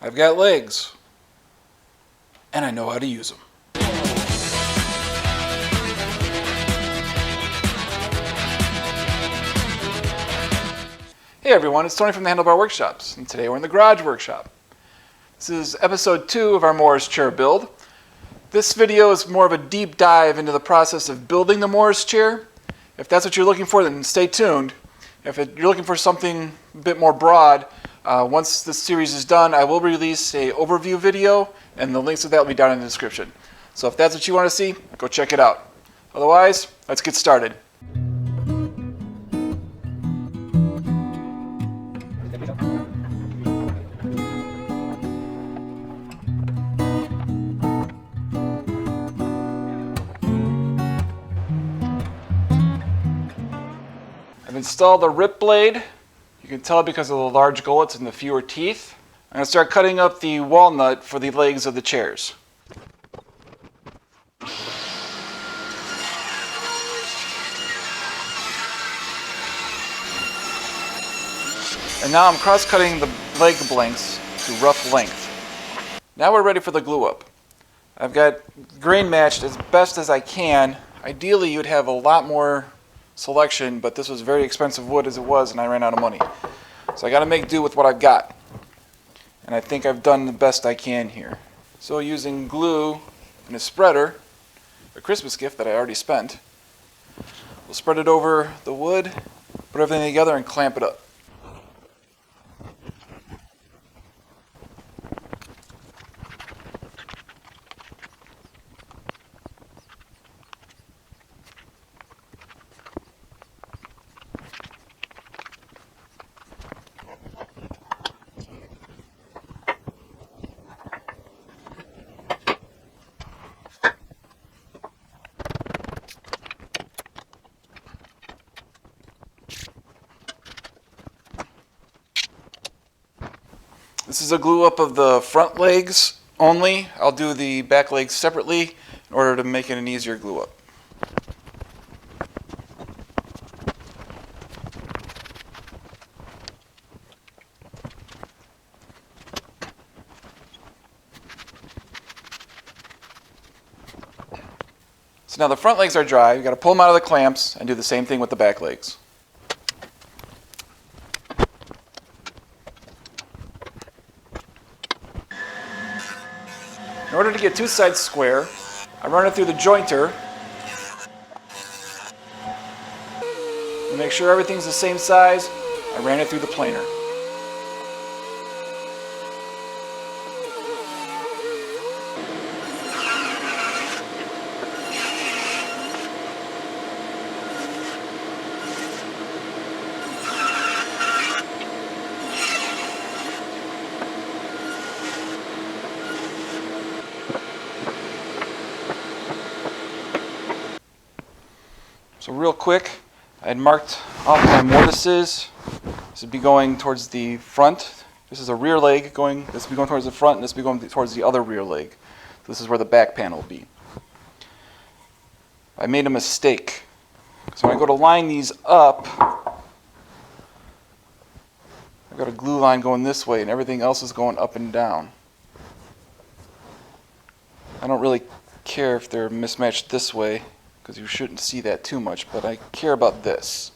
I've got legs, and I know how to use them. Hey everyone, it's Tony from the Handlebar Workshops, and today we're in the garage workshop. This is episode 2 of our Morris chair build. This video is more of a deep dive into the process of building the Morris chair. If that's what you're looking for, then stay tuned. If you're looking for something a bit more broad, once this series is done, I will release an overview video, and the links to that will be down in the description. So if that's what you want to see, go check it out. Otherwise, let's get started. I've installed a rip blade. You can tell because of the large gullets and the fewer teeth. I'm going to start cutting up the walnut for the legs of the chairs. And now I'm cross-cutting the leg blanks to rough length. Now we're ready for the glue up. I've got grain matched as best as I can. Ideally you'd have a lot more selection, but this was very expensive wood as it was, and I ran out of money. So I got to make do with what I've got. And I think I've done the best I can here. So using glue and a spreader, a Christmas gift that I already spent, we'll spread it over the wood, put everything together, and clamp it up. This is a glue up of the front legs only. I'll do the back legs separately in order to make it an easier glue up. So now the front legs are dry. You've got to pull them out of the clamps and do the same thing with the back legs. In order to get two sides square, I run it through the jointer and make sure everything's the same size. I ran it through the planer. So real quick, I had marked off my mortises. This would be going towards the front. This is a rear leg going, this would be going towards the front, and this would be going towards the other rear leg. This is where the back panel will be. I made a mistake. So when I go to line these up, I've got a glue line going this way and everything else is going up and down. I don't really care if they're mismatched this way, because you shouldn't see that too much, but I care about this.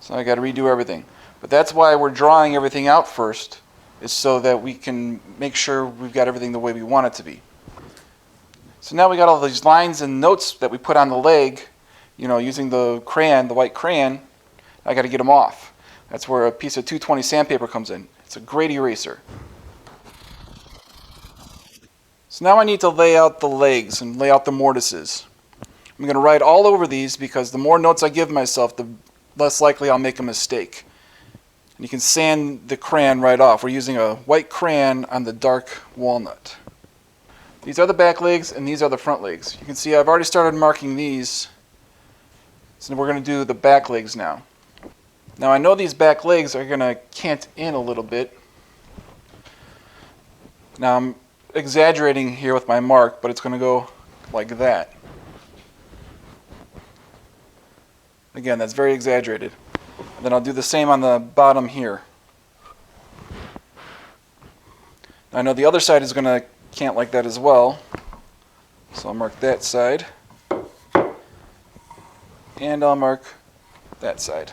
So I got to redo everything. But that's why we're drawing everything out first, is so that we can make sure we've got everything the way we want it to be. So now we got all these lines and notes that we put on the leg, using the crayon, the white crayon. I got to get them off. That's where a piece of 220 sandpaper comes in. It's a great eraser. So now I need to lay out the legs and lay out the mortises. I'm going to write all over these because the more notes I give myself, the less likely I'll make a mistake. And you can sand the crayon right off. We're using a white crayon on the dark walnut. These are the back legs and these are the front legs. You can see I've already started marking these. So we're going to do the back legs now. Now I know these back legs are going to cant in a little bit. Now I'm exaggerating here with my mark, but it's going to go like that. Again, that's very exaggerated. And then I'll do the same on the bottom here. I know the other side is going to cant like that as well, so I'll mark that side, and I'll mark that side.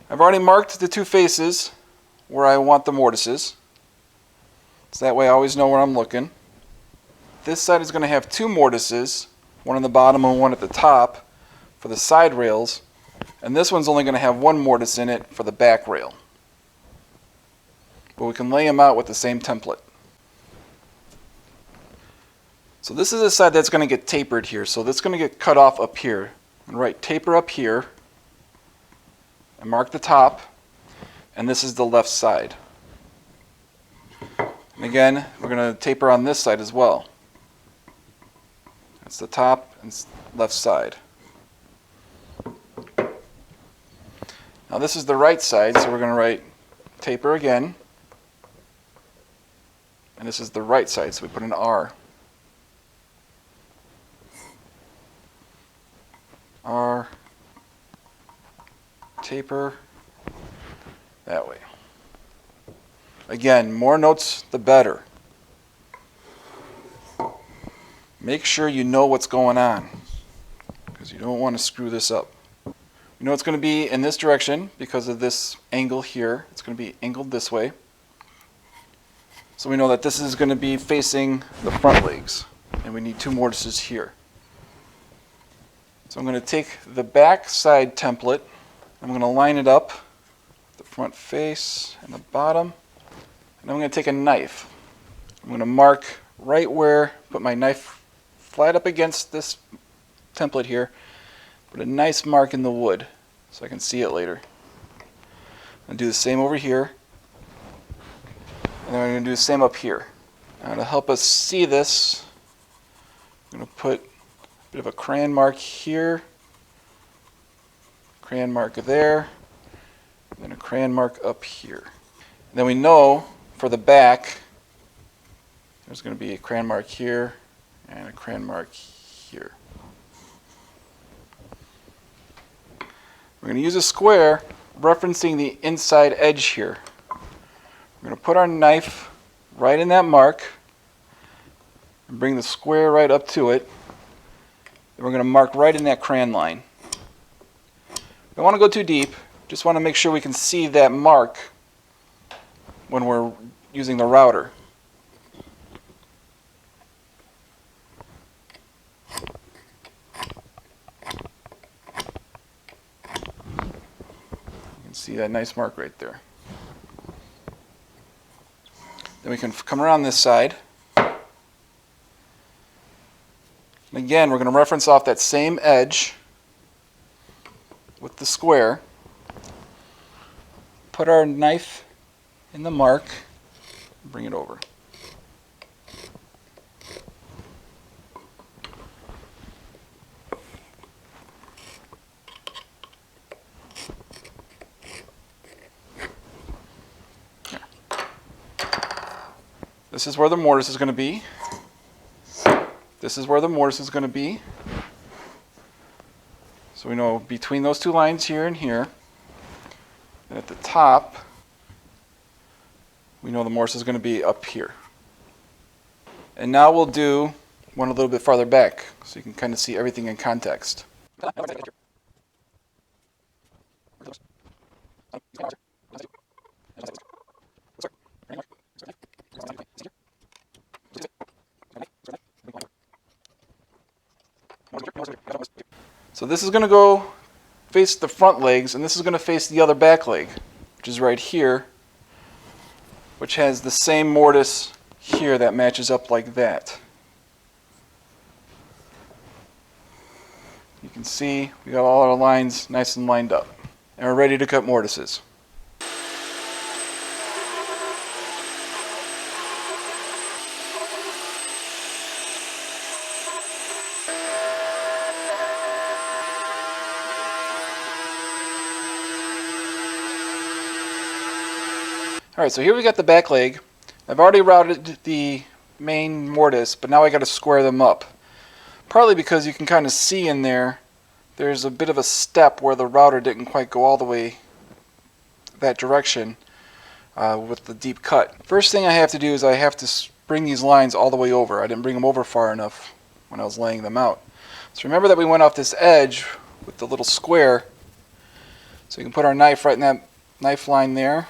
I've already marked the two faces where I want the mortises, so that way I always know where I'm looking. This side is going to have two mortises, one on the bottom and one at the top for the side rails, and this one's only going to have one mortise in it for the back rail. But we can lay them out with the same template. So this is the side that's going to get tapered here, so that's going to get cut off up here. And write taper up here, and mark the top, and this is the left side. And again, we're going to taper on this side as well. That's the top and left side. Now this is the right side, so we're going to write taper again. And this is the right side, so we put an R. R, taper, that way. Again, more notes the better. Make sure you know what's going on, because you don't want to screw this up. You know it's going to be in this direction because of this angle here. It's going to be angled this way. So we know that this is going to be facing the front legs, and we need two mortises here. So I'm going to take the back side template, I'm going to line it up, the front face and the bottom, and I'm going to take a knife. I'm going to mark right where, put my knife flat up against this template here, put a nice mark in the wood so I can see it later. I'll do the same over here, and then I'm going to do the same up here. Now to help us see this, I'm going to put bit of a crayon mark here, crayon mark there, and then a crayon mark up here. And then we know for the back, there's going to be a crayon mark here and a crayon mark here. We're going to use a square referencing the inside edge here. We're going to put our knife right in that mark and bring the square right up to it. We're going to mark right in that crayon line. Don't want to go too deep, just want to make sure we can see that mark when we're using the router. You can see that nice mark right there. Then we can come around this side. And again, we're going to reference off that same edge with the square. Put our knife in the mark and bring it over. Here. This is where the mortise is going to be. This is where the mortise is going to be. So we know between those two lines here and here, and at the top, we know the mortise is going to be up here. And now we'll do one a little bit farther back, so you can kind of see everything in context. So this is going to go face the front legs, and this is going to face the other back leg, which is right here, which has the same mortise here that matches up like that. You can see we got all our lines nice and lined up, and we're ready to cut mortises. Alright, so here we got the back leg. I've already routed the main mortise, but now I got to square them up. Partly because you can kind of see in there there's a bit of a step where the router didn't quite go all the way that direction with the deep cut. First thing I have to do is I have to bring these lines all the way over. I didn't bring them over far enough when I was laying them out. So remember that we went off this edge with the little square. So we can put our knife right in that knife line there.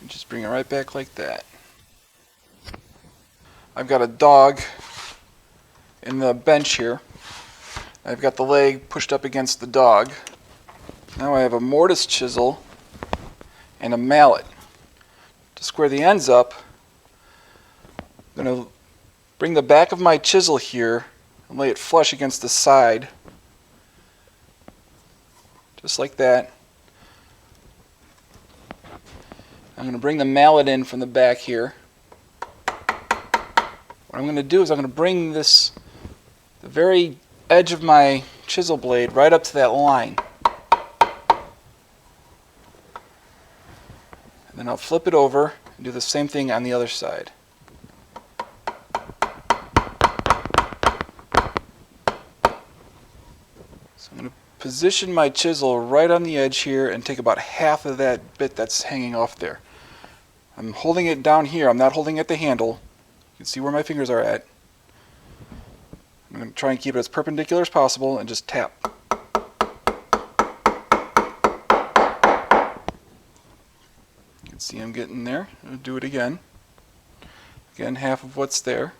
And just bring it right back like that. I've got a dog in the bench here. I've got the leg pushed up against the dog. Now I have a mortise chisel and a mallet. To square the ends up, I'm going to bring the back of my chisel here and lay it flush against the side. Just like that. I'm going to bring the mallet in from the back here. What I'm going to do is I'm going to bring the very edge of my chisel blade right up to that line. And then I'll flip it over and do the same thing on the other side. So I'm going to position my chisel right on the edge here and take about half of that bit that's hanging off there. I'm holding it down here. I'm not holding at the handle. You can see where my fingers are at. I'm going to try and keep it as perpendicular as possible and just tap. You can see I'm getting there. I'll do it again. Again, half of what's there.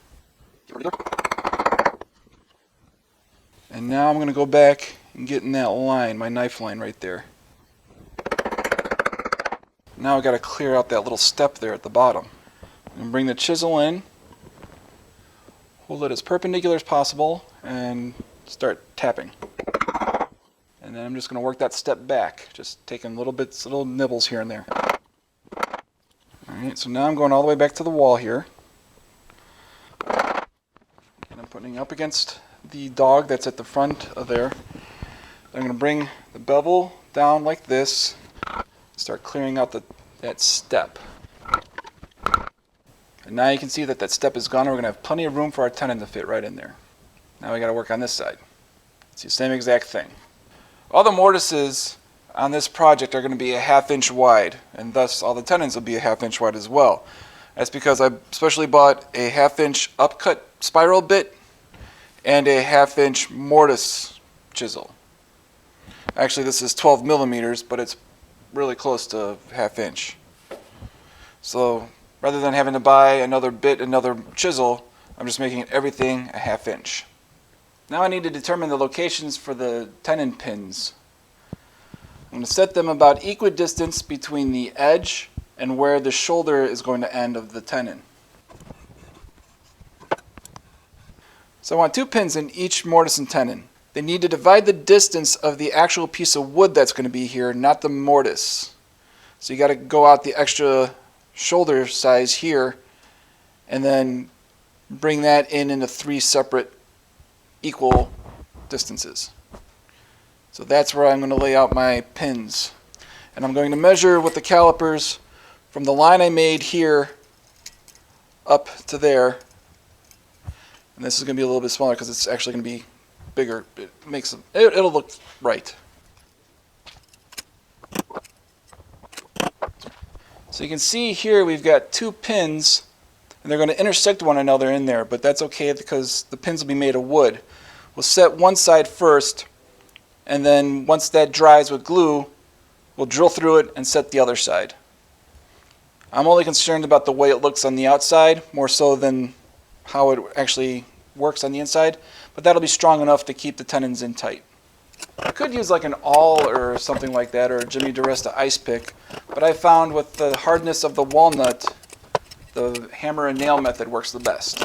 And now I'm going to go back and get in that line, my knife line right there. Now I've got to clear out that little step there at the bottom. And bring the chisel in, hold it as perpendicular as possible, and start tapping. And then I'm just going to work that step back, just taking little nibbles here and there. Alright, so now I'm going all the way back to the wall here. And I'm putting up against the dog that's at the front of there. I'm going to bring the bevel down like this, start clearing out that step. And now you can see that that step is gone, and we're going to have plenty of room for our tenon to fit right in there. Now we got to work on this side. It's the same exact thing. All the mortises on this project are going to be a 1/2 inch wide, and thus all the tenons will be a 1/2 inch wide as well. That's because I specially bought a 1/2 inch upcut spiral bit and a 1/2 inch mortise chisel. Actually, this is 12 millimeters, but it's really close to 1/2 inch. So rather than having to buy another bit, another chisel, I'm just making everything a 1/2 inch. Now I need to determine the locations for the tenon pins. I'm going to set them about equidistant between the edge and where the shoulder is going to end of the tenon. So I want 2 pins in each mortise and tenon. They need to divide the distance of the actual piece of wood that's going to be here, not the mortise. So you got to go out the extra shoulder size here and then bring that into 3 separate equal distances. So that's where I'm going to lay out my pins. And I'm going to measure with the calipers from the line I made here up to there. And this is going to be a little bit smaller because it's actually going to be bigger. It'll look right. So you can see here we've got 2 pins, and they're going to intersect one another in there, but that's okay because the pins will be made of wood. We'll set one side first, and then once that dries with glue, we'll drill through it and set the other side. I'm only concerned about the way it looks on the outside, more so than how it actually works on the inside, but that'll be strong enough to keep the tenons in tight. I could use like an awl or something like that, or a Jimmy DiResta ice pick, but I found with the hardness of the walnut, the hammer and nail method works the best.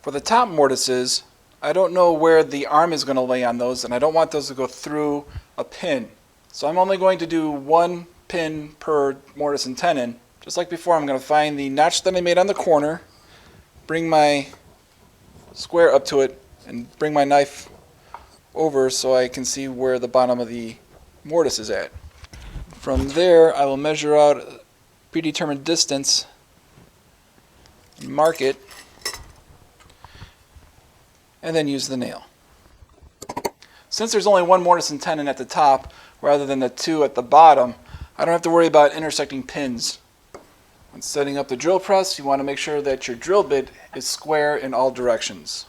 For the top mortises, I don't know where the arm is going to lay on those, and I don't want those to go through a pin. So I'm only going to do 1 pin per mortise and tenon. Just like before, I'm going to find the notch that I made on the corner, bring my square up to it, and bring my knife over so I can see where the bottom of the mortise is at. From there, I will measure out a predetermined distance, mark it, and then use the nail. Since there's only one mortise and tenon at the top rather than the two at the bottom, I don't have to worry about intersecting pins. When setting up the drill press, you want to make sure that your drill bit is square in all directions.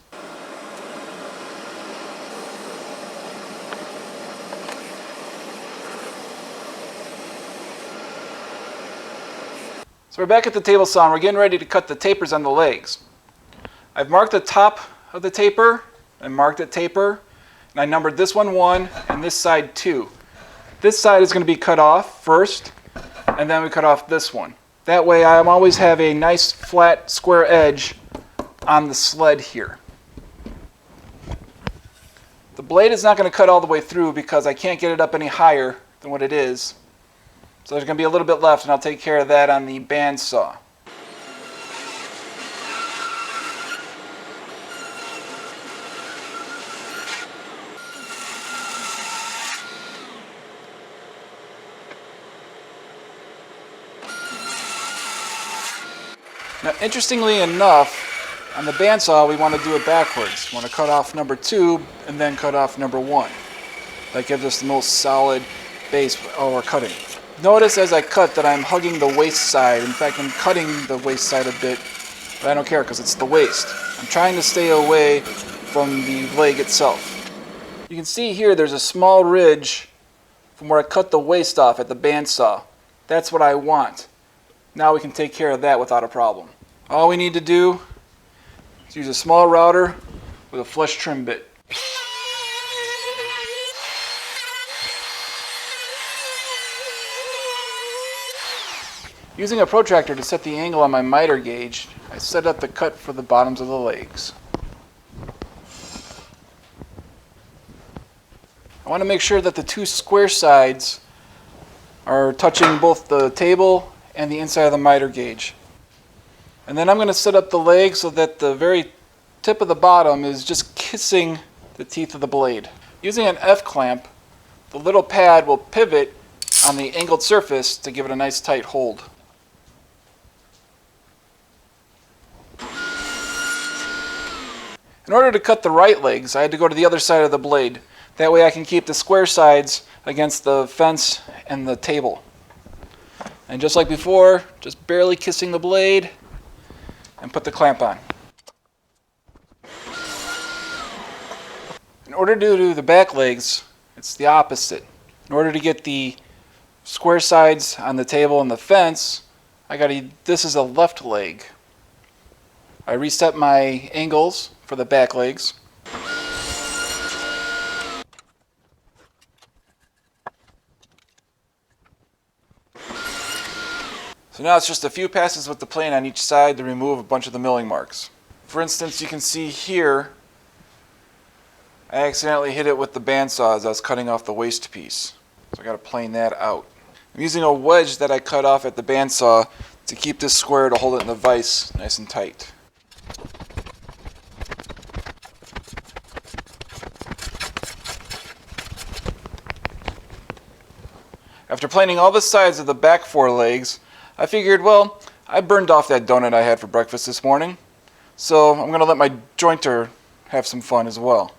So we're back at the table saw and we're getting ready to cut the tapers on the legs. I've marked the top of the taper, I marked it taper, and I numbered this one 1 and this side 2. This side is going to be cut off first, and then we cut off this one. That way I always have a nice flat square edge on the sled here. The blade is not going to cut all the way through because I can't get it up any higher than what it is. So there's going to be a little bit left, and I'll take care of that on the bandsaw. Now, interestingly enough, on the bandsaw we want to do it backwards. We want to cut off number 2 and then cut off number 1. That gives us the most solid base while we're cutting. Notice as I cut that I'm hugging the waist side. In fact, I'm cutting the waist side a bit, but I don't care because it's the waist. I'm trying to stay away from the leg itself. You can see here there's a small ridge from where I cut the waist off at the bandsaw. That's what I want. Now we can take care of that without a problem. All we need to do is use a small router with a flush trim bit. Using a protractor to set the angle on my miter gauge, I set up the cut for the bottoms of the legs. I want to make sure that the two square sides are touching both the table and the inside of the miter gauge. And then I'm going to set up the leg so that the very tip of the bottom is just kissing the teeth of the blade. Using an F-clamp, the little pad will pivot on the angled surface to give it a nice tight hold. In order to cut the right legs, I had to go to the other side of the blade. That way I can keep the square sides against the fence and the table. And just like before, just barely kissing the blade and put the clamp on. In order to do the back legs, it's the opposite. In order to get the square sides on the table and the fence, this is a left leg. I reset my angles for the back legs. So now it's just a few passes with the plane on each side to remove a bunch of the milling marks. For instance, you can see here, I accidentally hit it with the bandsaw as I was cutting off the waist piece. So I got to plane that out. I'm using a wedge that I cut off at the bandsaw to keep this square to hold it in the vise nice and tight. After planing all the sides of the back 4 legs, I figured, well, I burned off that donut I had for breakfast this morning, so I'm going to let my jointer have some fun as well.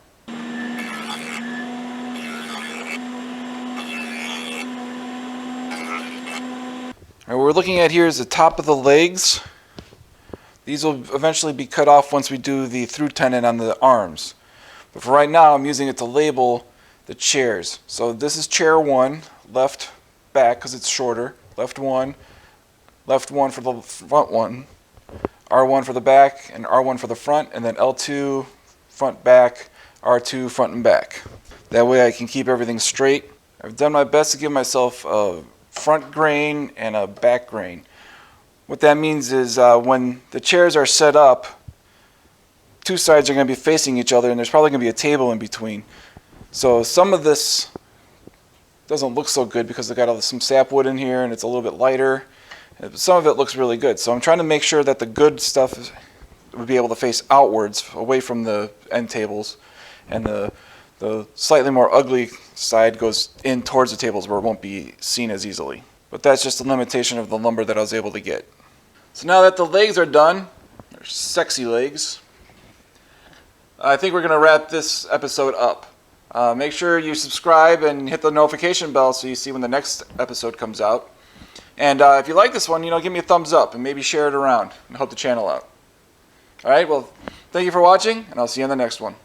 What we're looking at here is the top of the legs. These will eventually be cut off once we do the through tenon on the arms. But for right now, I'm using it to label the chairs. So this is chair 1, left back because it's shorter, left 1 for the front one, R1 for the back, and R1 for the front, and then L2 front back, R2 front and back. That way I can keep everything straight. I've done my best to give myself a front grain and a back grain. What that means is when the chairs are set up, 2 sides are going to be facing each other and there's probably going to be a table in between. So some of this doesn't look so good because they've got some sapwood in here and it's a little bit lighter. Some of it looks really good. So I'm trying to make sure that the good stuff would be able to face outwards, away from the end tables, and the slightly more ugly side goes in towards the tables where it won't be seen as easily. But that's just a limitation of the lumber that I was able to get. So now that the legs are done, they're sexy legs, I think we're going to wrap this episode up. Make sure you subscribe and hit the notification bell so you see when the next episode comes out. And if you like this one, give me a thumbs up and maybe share it around and help the channel out. All right, well, thank you for watching, and I'll see you on the next one.